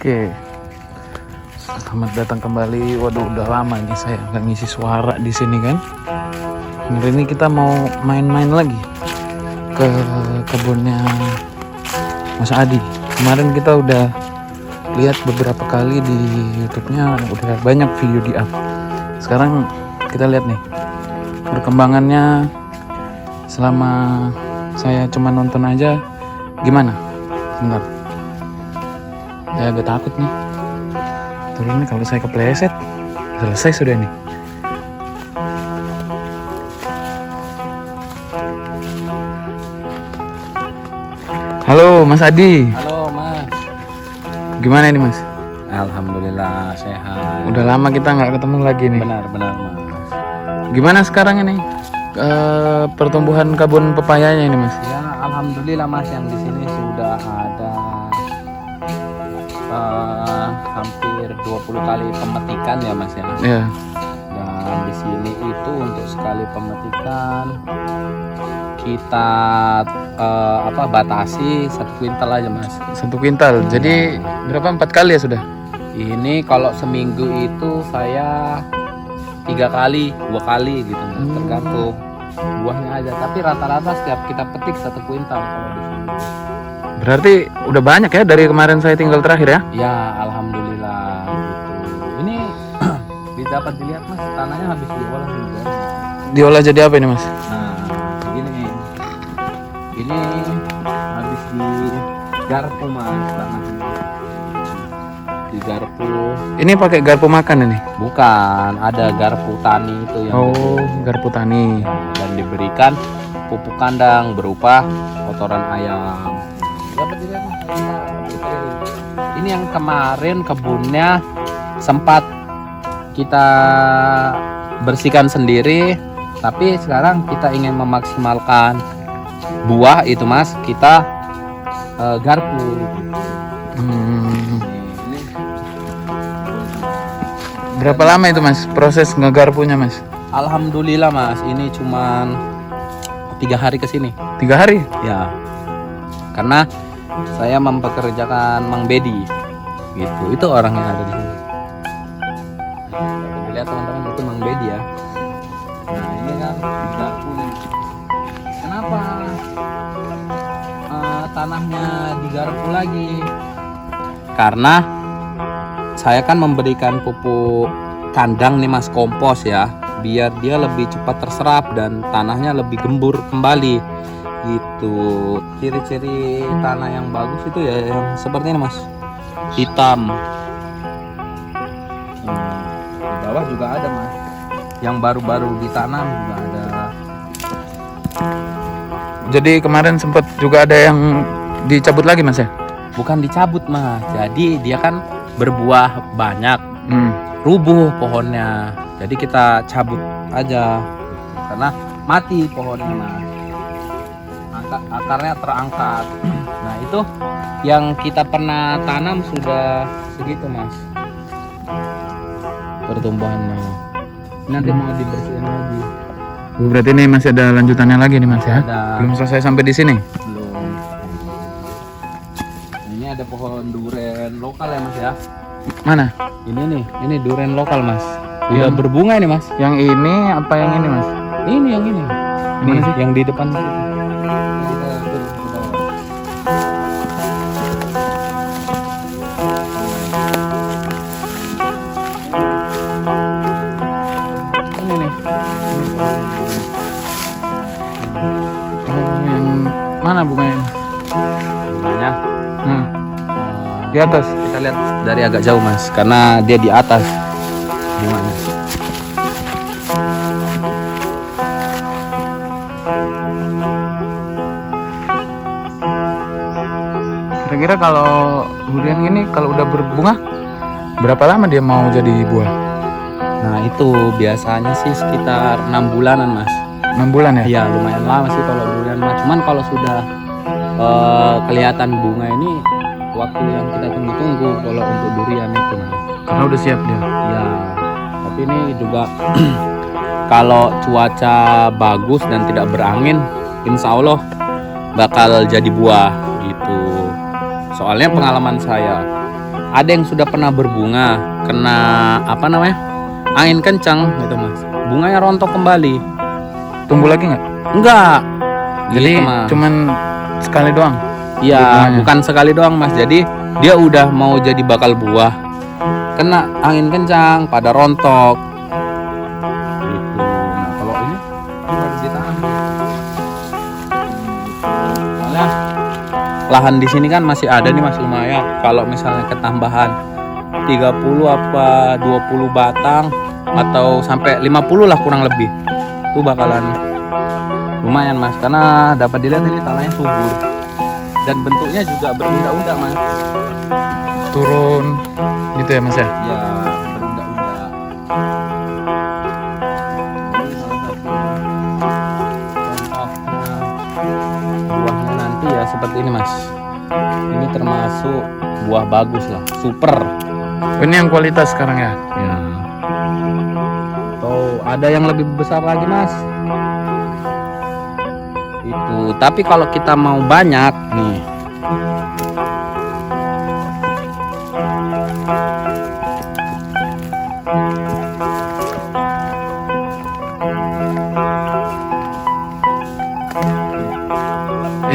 Oke, selamat datang kembali. Waduh, udah lama nih saya nggak ngisi suara di sini kan. Hari ini kita mau main-main lagi ke kebunnya Mas Adi. Kemarin kita udah lihat beberapa kali di YouTube-nya, udah banyak video di up. Sekarang kita lihat nih perkembangannya selama saya cuma nonton aja gimana. Sebentar, saya agak takut nih. Turun nih, kalau saya kepleset selesai sudah nih. Halo Mas Adi. Halo Mas. Gimana ini Mas? Alhamdulillah sehat. Udah lama kita nggak ketemu lagi nih. Benar Mas. Gimana sekarang ini pertumbuhan kebun pepayanya ini Mas? Ya alhamdulillah Mas, yang di sini sudah ada hampir 20 kali pemetikan ya Mas ya. Ya. Dan di sini itu untuk sekali pemetikan kita batasi 1 kuintal aja Mas. 1 kuintal. Jadi berapa? 4 kali ya sudah? Ini kalau seminggu itu saya 3 kali, 2 kali gitu Mas. Tergantung buahnya aja. Tapi rata-rata setiap kita petik 1 kuintal kalau di sini. Berarti udah banyak ya dari kemarin saya tinggal terakhir ya? Ya alhamdulillah gitu. Ini dapat dilihat Mas, tanahnya habis diolah juga. Diolah jadi apa ini Mas? Nah begini nih, ini habis digarpu Mas tanahnya. Digarpu. Ini pakai garpu makan ini? Bukan, ada garpu tani itu yang Garpu tani. dan diberikan pupuk kandang berupa kotoran ayam. Dapat dilihat Mas. Ini yang kemarin kebunnya sempat kita bersihkan sendiri, tapi sekarang kita ingin memaksimalkan buah itu Mas, kita garpu. Berapa lama itu Mas proses ngegarpunya Mas? Alhamdulillah Mas, ini cuman 3 hari kesini. 3 hari? Ya, karena saya mempekerjakan Mang Bedi, gitu. Itu orang yang ada di sini. Dapat dilihat teman-teman, itu Mang Bedi ya. Nah ini kan digarpu nih. Kenapa tanahnya digarpu lagi? Karena saya kan memberikan pupuk kandang nih Mas, kompos ya, biar dia lebih cepat terserap dan tanahnya lebih gembur kembali gitu. Ciri-ciri tanah yang bagus itu ya yang seperti ini Mas, hitam. Di bawah juga ada Mas, yang baru-baru ditanam juga ada. Jadi kemarin sempat juga ada yang dicabut lagi Mas ya? Bukan dicabut Mas, jadi dia kan berbuah banyak, rubuh pohonnya, jadi kita cabut aja karena mati pohonnya Mas, akarnya terangkat. Nah itu yang kita pernah tanam sudah segitu Mas pertumbuhannya. Nanti mau dibersihin lagi. Berarti ini masih ada lanjutannya lagi nih Mas ya? Ada. Belum selesai sampai di sini? Belum. Ini ada pohon duren lokal ya Mas ya. Mana? Ini duren lokal Mas. Udah berbunga ini Mas. Yang ini apa yang ini Mas? Ini yang ini. Ini Mana sih? yang di depan situ. Kita turun ke bawah. Ini nih. Yang mana bunganya? Bunganya Di atas. kita lihat dari agak jauh Mas, karena dia di atas bunganya. Kira-kira kalau durian ini kalau udah berbunga berapa lama dia mau jadi buah? Nah itu biasanya sih sekitar 6 bulanan Mas. 6 bulan ya? Iya lumayan lama sih kalau durian mah. Cuman kalau sudah kelihatan bunga ini waktu yang kita tunggu-tunggu kalau untuk durian itu Mas. Karena udah siap dia. Ya, tapi ini juga kalau cuaca bagus dan tidak berangin, insya Allah bakal jadi buah gitu. Soalnya pengalaman saya ada yang sudah pernah berbunga, kena apa namanya, angin kencang gitu mas, bunganya rontok kembali. Tumbuh lagi nggak? Enggak. Jadi Gitu, Mas. cuman sekali doang. Iya, bunganya. bukan sekali doang mas. Jadi dia udah mau jadi bakal buah, kena angin kencang, pada rontok. Gitu. Nah kalau ini harus ditanam. Soalnya lahan di sini kan masih ada nih mas, lumayan. Kalau misalnya ketambahan 30 apa 20 batang atau sampai 50 lah kurang lebih, itu bakalan lumayan mas, karena dapat dilihat ini tanahnya subur dan bentuknya juga berunda-unda mas. Turun gitu ya mas ya. Ya berunda-unda. Ini salah satu contohnya buahnya nanti ya seperti ini mas. Ini termasuk buah bagus lah, super. Oh, ini yang kualitas sekarang ya. Ya. Atau ada yang lebih besar lagi mas. Itu. Tapi kalau kita mau banyak nih,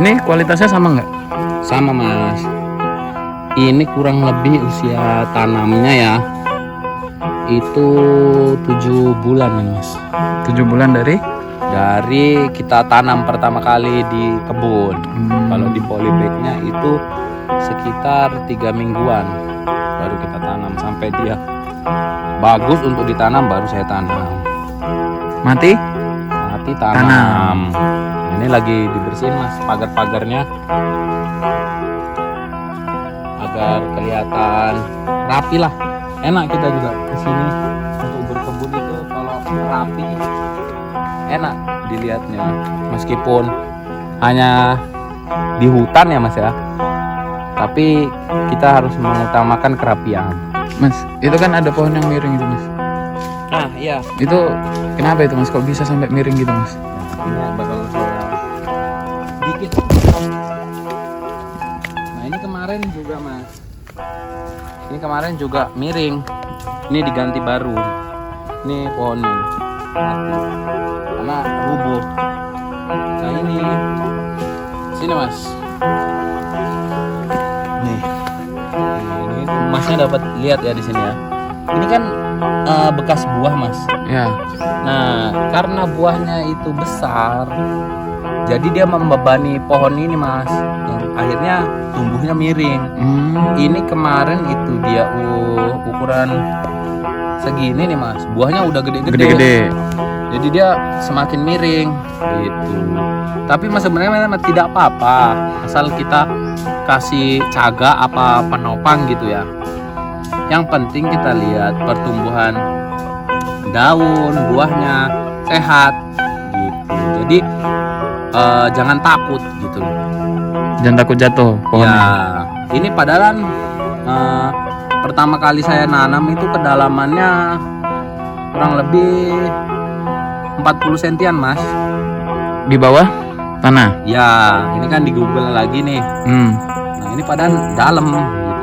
Ini kualitasnya sama nggak? sama mas. Ini kurang lebih usia tanamnya ya itu 7 bulan nih mas. 7 bulan dari? Dari kita tanam pertama kali di kebun. Kalau di polybagnya itu sekitar 3 mingguan baru kita tanam, sampai dia bagus untuk ditanam baru saya tanam. Mati? Mati tanam. Ini lagi dibersihin mas pagar-pagarnya agar kelihatan rapi lah. Enak kita juga kesini untuk berkebun itu kalau rapi, enak dilihatnya, meskipun hanya di hutan ya mas ya, tapi kita harus mengutamakan kerapian. Mas, itu kan ada pohon yang miring itu mas. Nah iya, Itu kenapa itu mas? Kok bisa sampai miring gitu mas? ini bakal saya dikit. Nah ini kemarin juga mas, ini kemarin juga miring, ini diganti baru. Ini pohonnya mati karena rubuh. Nah ini sini mas, nih ini masnya dapat lihat ya di sini ya. Ini kan bekas buah mas. Ya. Nah karena buahnya itu besar, jadi dia membebani pohon ini mas, yang akhirnya tumbuhnya miring. Ini kemarin itu dia ukuran segini nih mas, buahnya udah gede-gede. Gede-gede. Jadi dia semakin miring gitu. Tapi mas sebenarnya memang tidak apa-apa, asal kita kasih caga apa penopang gitu ya. Yang penting kita lihat pertumbuhan daun, buahnya sehat gitu. Jadi jangan takut gitu loh. Jangan takut jatuh pohonnya. Ya, ini padahal pertama kali saya nanam itu kedalamannya kurang lebih 40 sentian mas. Di bawah tanah. Ya, ini kan di Google lagi nih. Nah ini padahal dalam gitu.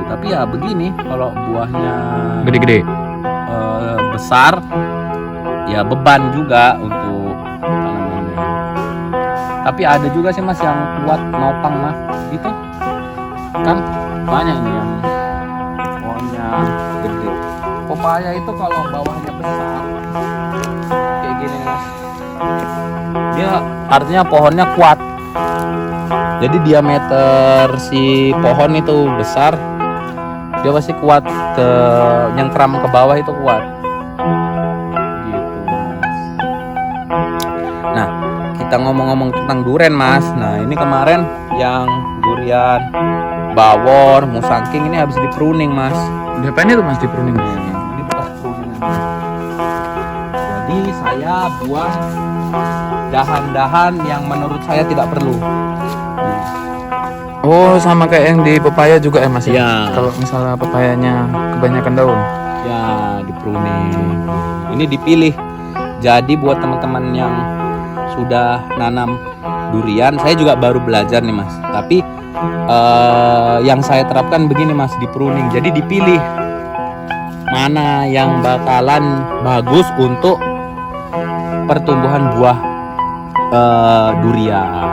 Tapi ya begini, kalau buahnya Gede-gede. besar, ya beban juga untuk tanamannya. Tapi ada juga sih mas yang kuat nopang mas, gitu kan banyak nih yang pohonnya gede. Pepaya itu kalau bawahnya besar kayak gini mas, dia artinya pohonnya kuat. Jadi diameter si pohon itu besar, dia pasti kuat, ke nyengkram ke bawah itu kuat gitu mas. Nah kita ngomong-ngomong tentang duren mas, nah ini kemarin yang durian bawor, musangking ini habis di pruning mas. Diapain itu mas di pruning? Ini bekas pruningan. Jadi saya buang dahan-dahan yang menurut saya tidak perlu. Oh, sama kayak yang di pepaya juga ya mas? Iya. Kalau misalnya pepayanya kebanyakan daun. Ya di pruning. Ini dipilih. Jadi buat teman-teman yang sudah nanam durian. Saya juga baru belajar nih Mas. Tapi yang saya terapkan begini Mas, di pruning. Jadi dipilih mana yang bakalan bagus untuk pertumbuhan buah durian.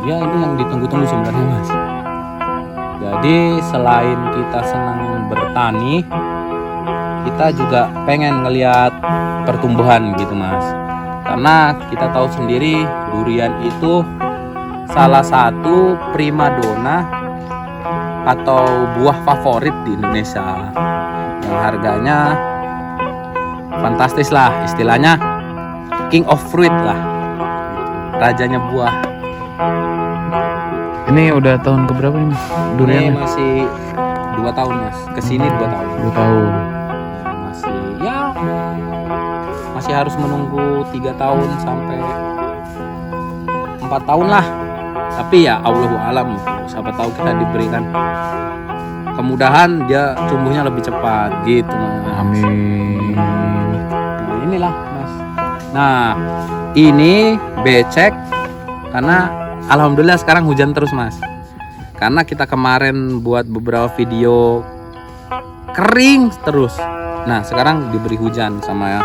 Ya ini yang ditunggu-tunggu sebenarnya Mas. Jadi selain kita senang bertani, kita juga pengen ngelihat pertumbuhan gitu Mas. Karena kita tahu sendiri durian itu salah satu primadona atau buah favorit di Indonesia yang harganya fantastis lah, istilahnya king of fruit lah, rajanya buah. Ini udah tahun keberapa ini Mas? Ini Duriannya? masih 2 tahun Mas, kesini 2 tahun. 2 tahun. Masih ya masih harus menunggu 3 tahun sampai 4 tahun lah. Tapi ya Allahu alam, siapa tahu kita diberikan kemudahan dia tumbuhnya lebih cepat gitu Mas. Amin. Nah, inilah Mas. Nah, ini becek karena alhamdulillah sekarang hujan terus Mas. Karena kita kemarin buat beberapa video kering terus. Nah, sekarang diberi hujan sama Yang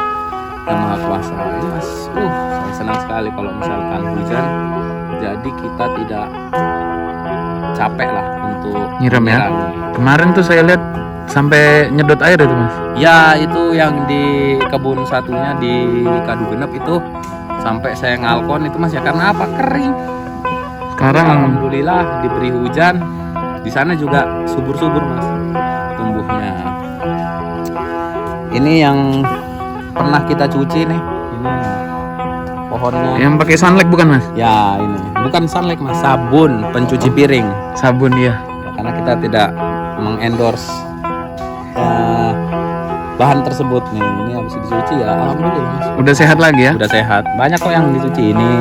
Maha Kuasa. Ini Mas, saya senang sekali kalau misalkan hujan. Jadi kita tidak capek lah untuk Nyiram ya? menyiram. Kemarin tuh saya lihat sampai nyedot air itu Mas. Ya itu yang di kebun satunya di Kadu Genep itu sampai saya ngalkon itu Mas ya, karena apa? Kering. Sekarang Alhamdulillah diberi hujan. Di sana juga subur-subur Mas tumbuhnya. Ini yang pernah kita cuci nih. Ini pohonnya. yang pakai sunlight bukan Mas? Ya ini bukan sunlight Mas, sabun pencuci piring. Sabun ya. Ya, karena kita tidak mengendorse bahan tersebut nih. Ini habis dicuci ya alhamdulillah Mas. Udah sehat lagi ya? Udah sehat. Banyak kok yang dicuci ini.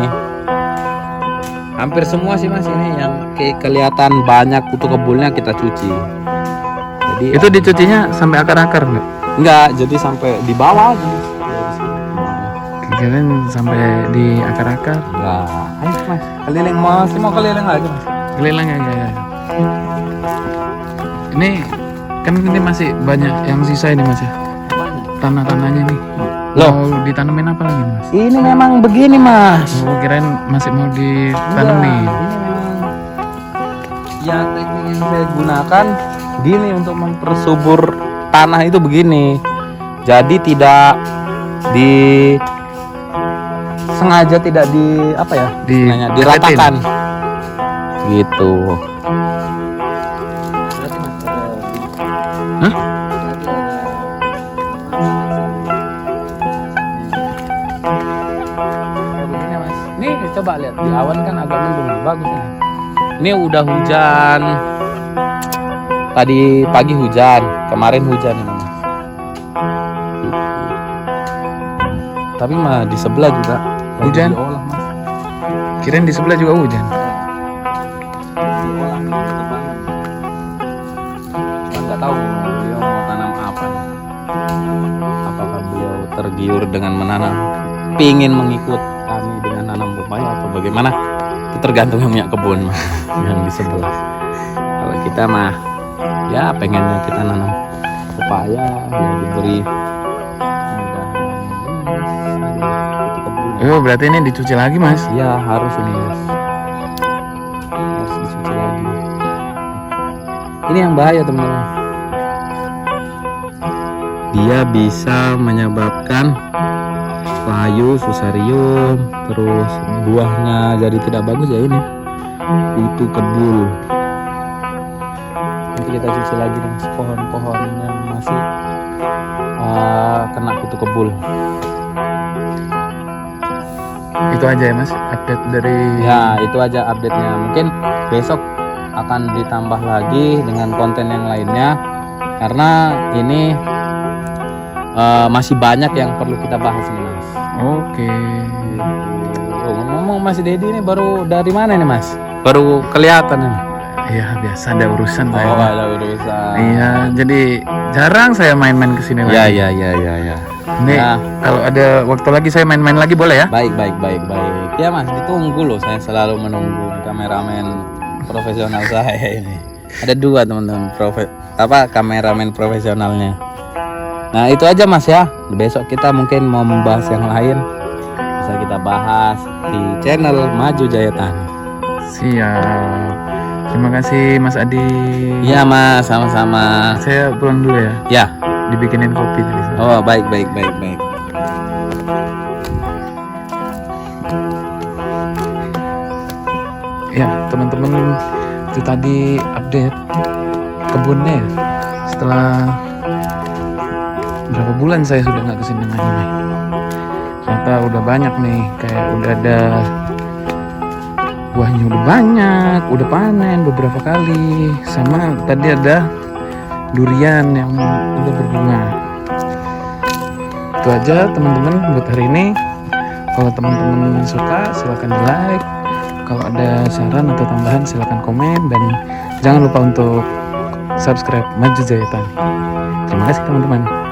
Hampir semua sih Mas ini yang kelihatan banyak kutu kebulnya kita cuci. Jadi Itu dicucinya sampai akar-akar enggak? enggak, jadi sampai di bawah aja. Kirain sampai di akar-akar. Enggak. Ayo Mas, keliling Mas, mau keliling lagi Mas. Keliling ya. Ini kan ini masih banyak yang sisa ini Mas ya. Tanah-tanahnya nih. Loh. Mau ditanemin apa lagi Mas? Ini memang begini Mas. Oh, kirain masih mau Enggak, ditanemin. ini memang ya teknik yang saya gunakan gini untuk mempersubur tanah itu begini. Jadi tidak sengaja tidak di apa ya? Namanya diratakan. Gitu. Hah? Begini Mas. Nih coba lihat di awan kan agak mendung, bagus ini. Ini udah hujan. Tadi pagi hujan, kemarin hujan ini Mas. Tapi mah di sebelah juga lagi Hujan? diolah, Mas. Kirain di sebelah juga hujan. Diolah nih, depan. Cuman nggak tahu beliau mau tanam apa nih. Apakah beliau tergiur dengan menanam, pingin mengikut kami dengan nanam pepaya atau bagaimana? Itu tergantung yang punya kebun Mas, yang di sebelah. Kalau kita mah ya pengennya kita nanam pepaya ya diberi itu kebun. Oh, berarti ini dicuci lagi Mas. Ya harus ini Mas, harus dicuci lagi. Ini yang bahaya teman-teman, dia bisa menyebabkan layu, fusarium, terus buahnya jadi tidak bagus ya ini kutu kebul. Nanti kita cuci lagi nih Mas, pohon-pohon yang masih kena kutu kebul. Itu aja ya Mas, update dari Ya itu aja update-nya. Mungkin besok akan ditambah lagi dengan konten yang lainnya, karena ini masih banyak yang perlu kita bahas nih Mas. Oke. Oh, ngomong Mas Dedi ini baru dari mana nih Mas? Baru kelihatan nih. Iya, biasa ada urusan saya. Oh ada urusan. Iya, jadi jarang saya main-main ke sini lagi. Ya. Nih, Ya. kalau ada waktu lagi saya main-main lagi boleh ya? Baik. Ya Mas, ditunggu loh. Saya selalu menunggu kameramen profesional saya ini. Ada 2 teman-teman kameramen profesionalnya. Nah itu aja Mas ya. Besok kita mungkin mau membahas yang lain. Bisa kita bahas di channel Maju Jaya Tani. Siap. Terima kasih Mas Adi. Iya Mas, sama-sama. Saya pulang dulu ya. Ya. Dibikinin kopi tadi. Oh baik. Ya teman-teman, itu tadi update kebunnya ya. Setelah berapa bulan saya sudah nggak kesini main-main. Ternyata udah banyak nih, kayak udah ada buahnya, udah banyak, udah panen beberapa kali. Sama tadi ada durian yang udah berbunga. Itu aja teman-teman buat hari ini. Kalau teman-teman suka silahkan di like. Kalau ada saran atau tambahan silahkan komen. Dan jangan lupa untuk subscribe Maju Jaya Tani. Terima kasih teman-teman.